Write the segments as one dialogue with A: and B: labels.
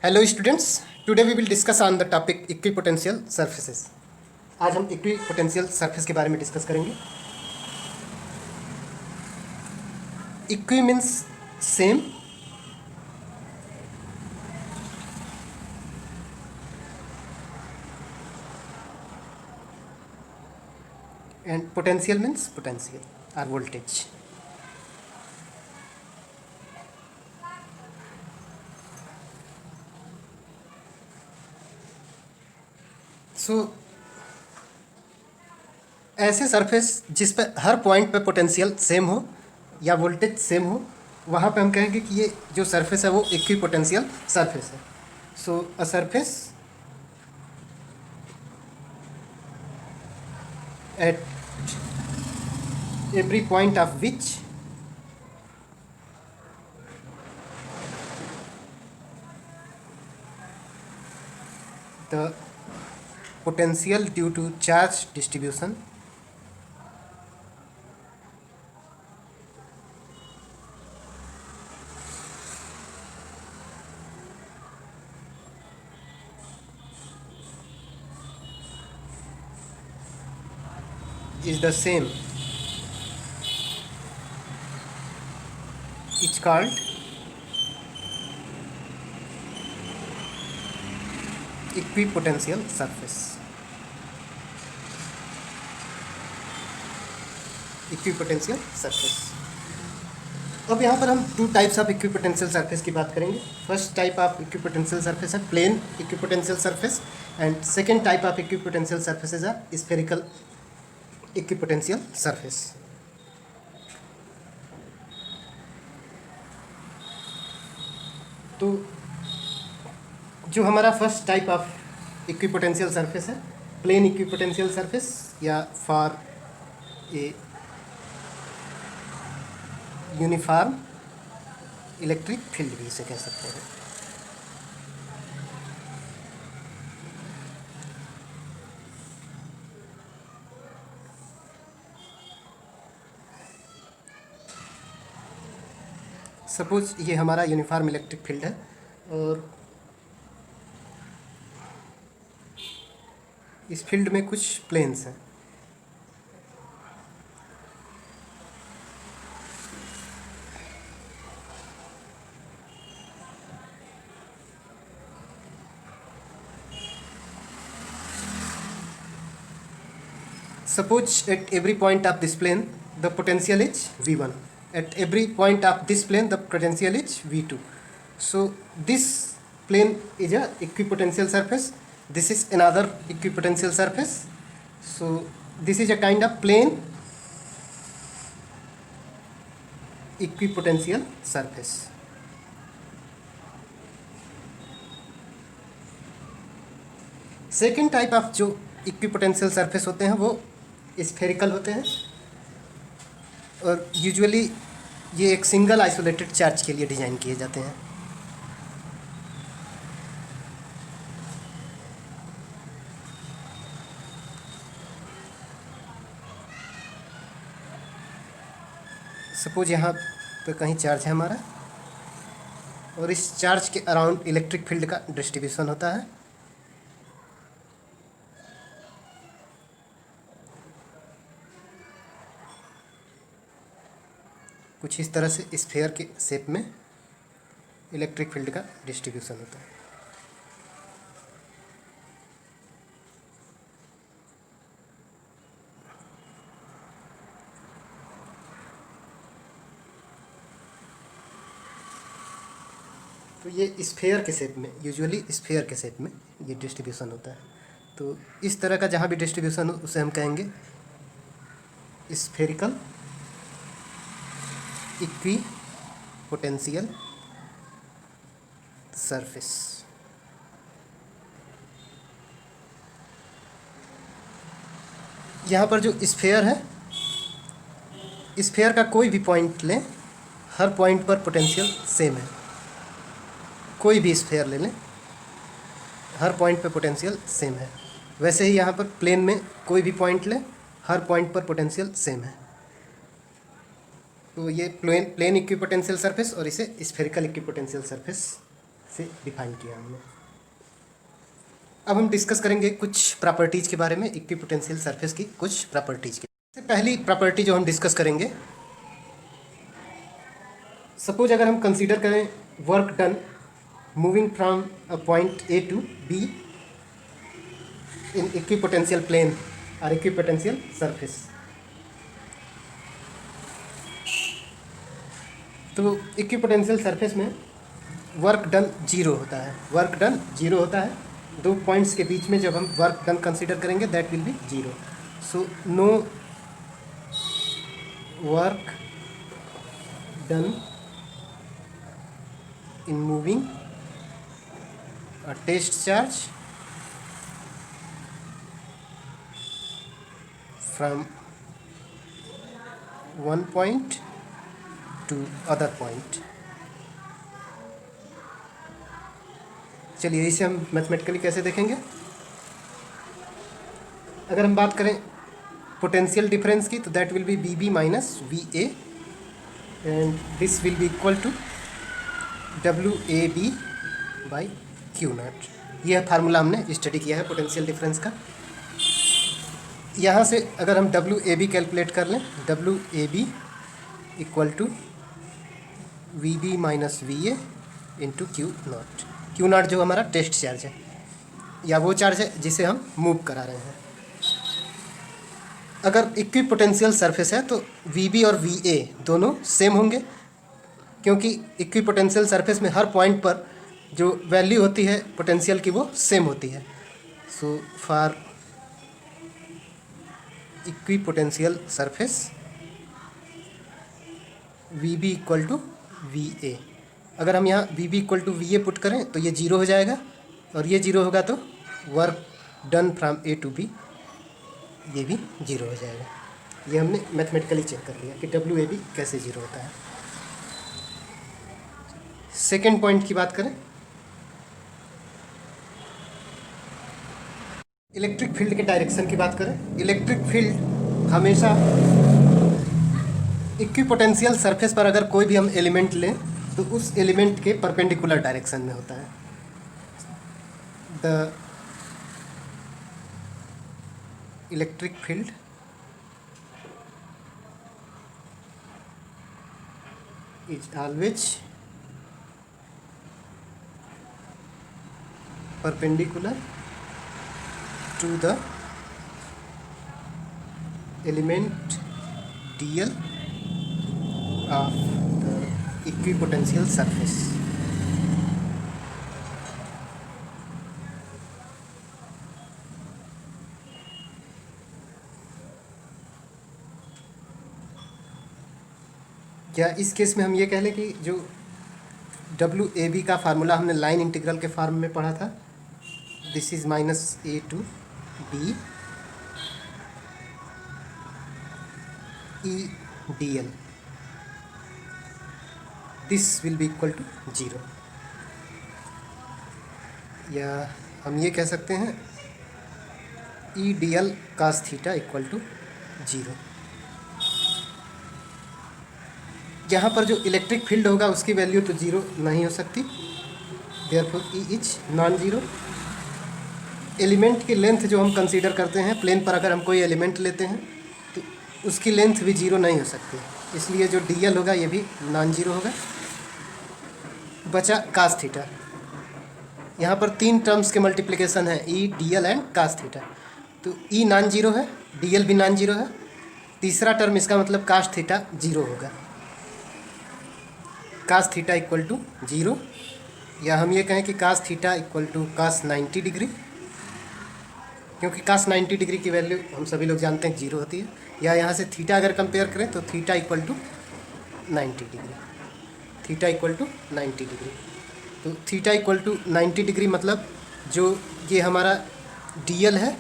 A: Hello students, today we will discuss on the topic equipotential surfaces. आज हम equipotential surface के बारे में डिस्कस करेंगे। Equi means same, and potential means potential और वोल्टेज। सो ऐसे सरफेस जिस पर हर पॉइंट पे पोटेंशियल सेम हो या वोल्टेज सेम हो, वहाँ पे हम कहेंगे कि ये जो सरफेस है वो इक्विपोटेंशियल सरफेस है। So a surface at every point of which the potential due to charge distribution is the same is called equipotential surface। Equipotential surface. अब यहाँ पर हम two types of equipotential surface की बात करेंगे। First type of equipotential surface है plane equipotential surface, and second type of equipotential surfaces है spherical equipotential surface. तो जो हमारा first type of equipotential surface है प्लेन इक्विपोटेंशियल सरफेस, या for a uniform electric field भी इसे कह सकते हैं। सपोज ये हमारा यूनिफॉर्म इलेक्ट्रिक फील्ड है और इस फील्ड में कुछ प्लेन्स हैं। Suppose at every point of this plane the potential is V1. At every point of this plane the potential is V2. So this plane is a equipotential surface. This is another equipotential surface. So this is a kind of plane equipotential surface. Second type of जो equipotential surface होते हैं वो spherical होते हैं, और usually ये एक single isolated charge के लिए डिज़ाइन किए जाते हैं। सपोज यहाँ पे कहीं चार्ज है हमारा, और इस चार्ज के अराउंड इलेक्ट्रिक फील्ड का डिस्ट्रीब्यूशन होता है। कुछ इस तरह से स्फीयर के शेप में इलेक्ट्रिक फील्ड का डिस्ट्रीब्यूशन होता है। तो ये स्फीयर के शेप में, यूजुअली स्फीयर के शेप में ये डिस्ट्रीब्यूशन होता है। तो इस तरह का जहाँ भी डिस्ट्रीब्यूशन हो उसे हम कहेंगे स्फेरिकल इक्विपोटेंशियल सरफेस। यहाँ पर जो स्फीयर है, स्फीयर का कोई भी पॉइंट लें, हर पॉइंट पर पोटेंशियल सेम है। कोई भी स्फीयर ले लें, हर पॉइंट पर पोटेंशियल सेम है। वैसे ही यहाँ पर प्लेन में कोई भी पॉइंट लें, हर पॉइंट पर पोटेंशियल सेम है। तो ये प्लेन इक्विपोटेंशियल सरफेस और इसे स्फेरिकल इक्विपोटेंशियल सरफेस से डिफाइन किया हमने। अब हम डिस्कस करेंगे कुछ प्रॉपर्टीज़ के बारे में, इक्विपोटेंशियल सरफेस की कुछ प्रॉपर्टीज़ के। सबसे पहली प्रॉपर्टी जो हम डिस्कस करेंगे, सपोज अगर हम कंसीडर करें work done moving from a point A to B in equipotential plane और इक्विपोटेंशियल सरफेस। तो इक्विपोटेंशियल सरफेस में वर्क डन जीरो होता है, वर्क डन जीरो होता है। दो पॉइंट्स के बीच में जब हम वर्क डन कंसीडर करेंगे that will be zero. So no work done in moving a test charge from one point to other point। चलिए इसे हम मैथमेटिकली कैसे देखेंगे। अगर हम बात करें पोटेंशियल डिफरेंस की, तो that will be B B minus V A and this will be equal to W A B by q naught. यह फार्मूला हमने स्टडी किया है पोटेंशियल डिफरेंस का। यहाँ से अगर हम डब्ल्यू ए बी कैलकुलेट कर लें, W A B equal to V B minus V A into q naught. Q naught जो हमारा टेस्ट चार्ज है या वो चार्ज है जिसे हम मूव करा रहे हैं। अगर इक्विपोटेंशियल सरफेस है तो वी बी और वी ए दोनों सेम होंगे, क्योंकि इक्विपोटेंशियल सरफेस में हर पॉइंट पर जो वैल्यू होती है पोटेंशियल की वो सेम होती है। So for equipotential surface V B equal to V A. अगर हम यहाँ V B equal to V A put करें तो ये जीरो हो जाएगा, और ये जीरो होगा तो work done from A to B ये भी जीरो हो जाएगा। ये हमने मैथमेटिकली चेक कर लिया कि डब्ल्यू ए बी कैसे जीरो होता है। सेकेंड पॉइंट की बात करें, इलेक्ट्रिक फील्ड के डायरेक्शन की बात करें। इलेक्ट्रिक फील्ड हमेशा इक्विपोटेंशियल सरफेस पर अगर कोई भी हम एलिमेंट लें तो उस एलिमेंट के परपेंडिकुलर डायरेक्शन में होता है। The electric field is always perpendicular to the element dl of the equipotential surface। क्या इस केस में हम ये कह लें कि जो डब्ल्यू ए बी का फार्मूला हमने लाइन इंटीग्रल के फॉर्म में पढ़ा था, this is minus A to B E D L, this will be equal to zero. या हम ये कह सकते हैं E D L cos theta equal to zero. यहाँ पर जो इलेक्ट्रिक फील्ड होगा उसकी वैल्यू तो जीरो नहीं हो सकती, therefore E is non zero. Element की लेंथ जो हम कंसीडर करते हैं, प्लेन पर अगर हम कोई एलिमेंट लेते हैं तो उसकी लेंथ भी जीरो नहीं हो सकती, इसलिए जो डी एल होगा ये भी नॉन जीरो होगा। बचा कास थीटा। यहाँ पर तीन टर्म्स के मल्टीप्लिकेशन है, E D L and cos theta. तो ई नॉन जीरो है, डी एल भी नॉन जीरो है, तीसरा टर्म इसका मतलब कास थीटा जीरो होगा। Cos theta equal to zero, या हम ये कहें कि cos theta equal to cos 90 degree, क्योंकि कास 90 डिग्री की वैल्यू हम सभी लोग जानते हैं जीरो होती है। या यहाँ से थीटा अगर कंपेयर करें तो theta equal to 90 degree, theta equal to 90 degree. तो थीटा इक्वल टू 90 डिग्री मतलब जो ये हमारा डी एल है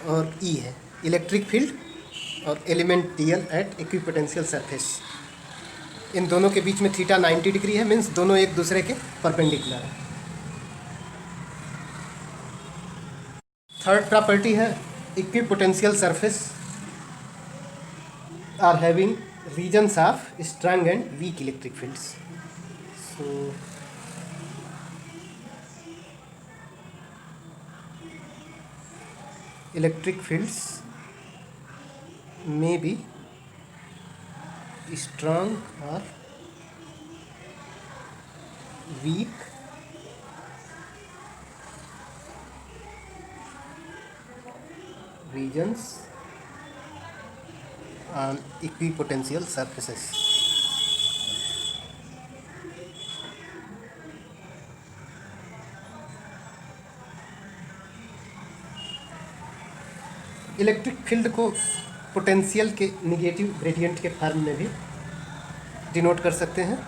A: और ई है, इलेक्ट्रिक फील्ड और element d l at equipotential surface, इन दोनों के बीच में थीटा 90 डिग्री है, मीन्स दोनों एक दूसरे के परपेंडिकुलर है। थर्ड प्रॉपर्टी है equipotential surface are having regions of strong and weak electric fields. So electric fields may be strong or weak regions on equipotential surfaces. Electric field को potential के negative gradient के form में भी denote कर सकते हैं,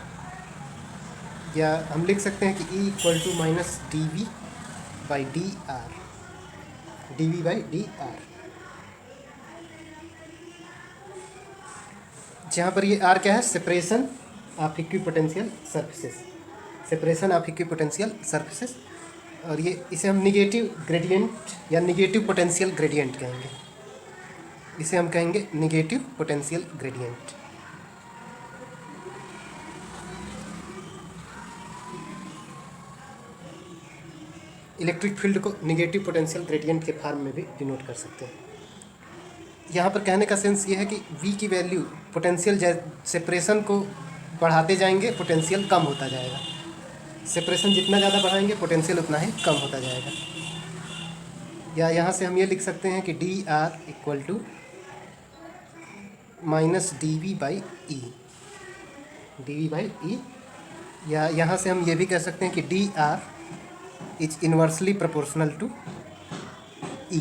A: या हम लिख सकते हैं कि E equal to minus dV by D R, dV by D R, जहाँ पर ये R क्या है, separation of equipotential surfaces, separation of equipotential surfaces, और ये इसे हम निगेटिव ग्रेडियंट या निगेटिव पोटेंशियल ग्रेडियंट कहेंगे, इसे हम कहेंगे negative potential gradient. Electric field को निगेटिव पोटेंशियल ग्रेडियंट के फॉर्म में भी डिनोट कर सकते हैं। यहाँ पर कहने का सेंस ये है कि V की वैल्यू पोटेंशियल सेपरेशन को बढ़ाते जाएंगे, पोटेंशियल कम होता जाएगा, सेपरेशन जितना ज़्यादा बढ़ाएंगे पोटेंशियल उतना ही कम होता जाएगा। या यहाँ से हम ये लिख सकते हैं कि d r equal to minus dV by E, dV by E, या यहाँ से हम ये भी कह सकते हैं कि d r is inversely proportional to E,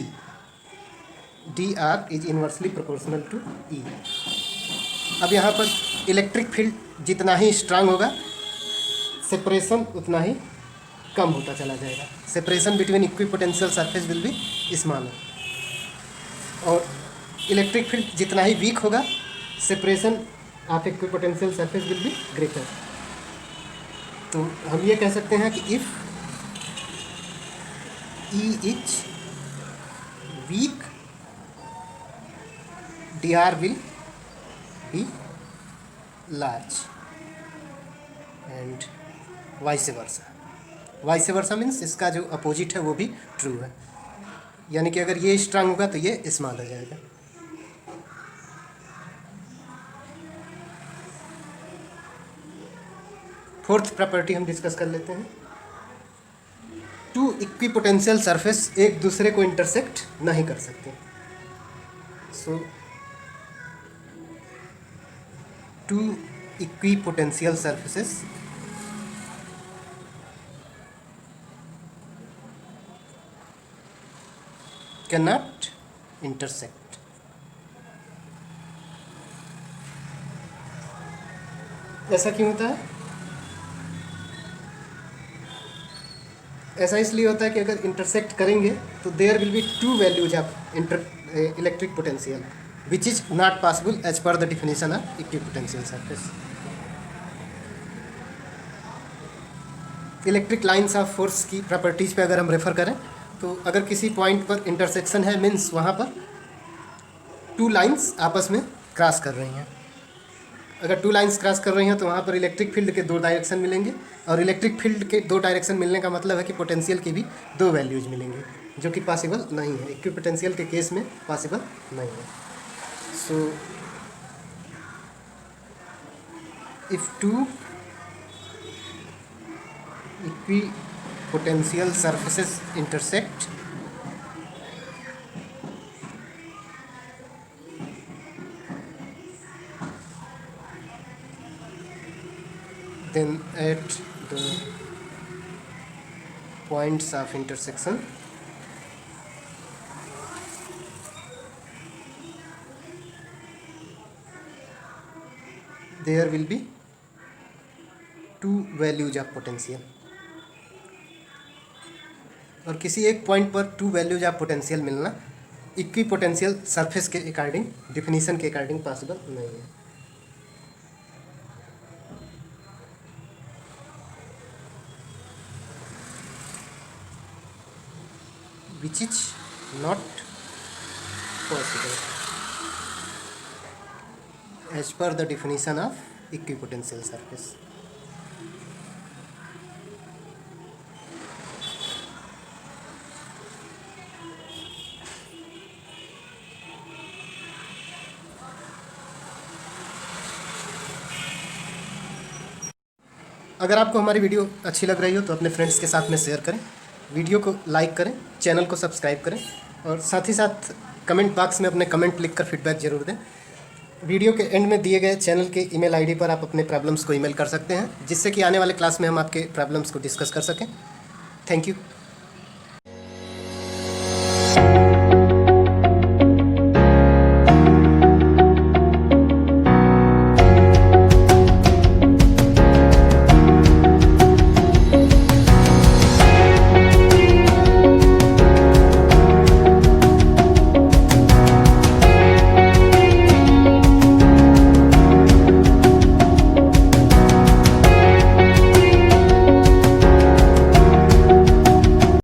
A: d r is inversely proportional to E. अब यहाँ पर इलेक्ट्रिक फील्ड जितना ही स्ट्रांग होगा, सेपरेशन उतना ही कम होता चला जाएगा, separation between equipotential surface will be smaller, और इलेक्ट्रिक फील्ड जितना ही वीक होगा, separation of equipotential surface will be greater. तो हम ये कह सकते हैं कि if E is weak, dr will be large and vice versa. Vice versa means इसका जो अपोजिट है वो भी ट्रू है, यानी कि अगर ये स्ट्रांग होगा तो ये स्मॉल हो जाएगा। फोर्थ प्रॉपर्टी हम डिस्कस कर लेते हैं। टू इक्विपोटेंशियल सरफेस एक दूसरे को इंटरसेक्ट नहीं कर सकते। So two equipotential surfaces cannot intersect. ऐसा क्यों होता है? ऐसा इसलिए होता है कि अगर इंटरसेक्ट करेंगे तो there will be two values of electric potential which is not possible as per the definition of equipotential surface. Electric lines of force की प्रॉपर्टीज़ पे अगर हम रेफर करें तो अगर किसी पॉइंट पर इंटरसेक्शन है मीन्स वहाँ पर टू लाइंस आपस में क्रॉस कर रही हैं। अगर टू लाइंस क्रॉस कर रही हैं तो वहाँ पर इलेक्ट्रिक फील्ड के दो डायरेक्शन मिलेंगे, और इलेक्ट्रिक फील्ड के दो डायरेक्शन मिलने का मतलब है कि पोटेंशियल की भी दो वैल्यूज मिलेंगे, जो कि पॉसिबल नहीं है, इक्विपोटेंशियल के केस में पॉसिबल नहीं है। So if two equipotential surfaces intersect, then at the points of intersection there will be two values of potential, और किसी एक पॉइंट पर टू वैल्यूज ऑफ पोटेंशियल मिलना इक्विपोटेंशियल सरफेस के अकॉर्डिंग, डिफिनीशन के अकॉर्डिंग पॉसिबल नहीं है। which is not possible as per the definition of equipotential surface. अगर आपको हमारी वीडियो अच्छी लग रही हो तो अपने फ्रेंड्स के साथ में शेयर करें, वीडियो को लाइक करें, चैनल को सब्सक्राइब करें और साथ ही साथ कमेंट बॉक्स में अपने कमेंट लिखकर फीडबैक जरूर दें। वीडियो के एंड में दिए गए चैनल के ईमेल आईडी पर आप अपने प्रॉब्लम्स को ईमेल कर सकते हैं, जिससे कि आने वाले क्लास में हम आपके प्रॉब्लम्स को डिस्कस कर सकें। Thank you.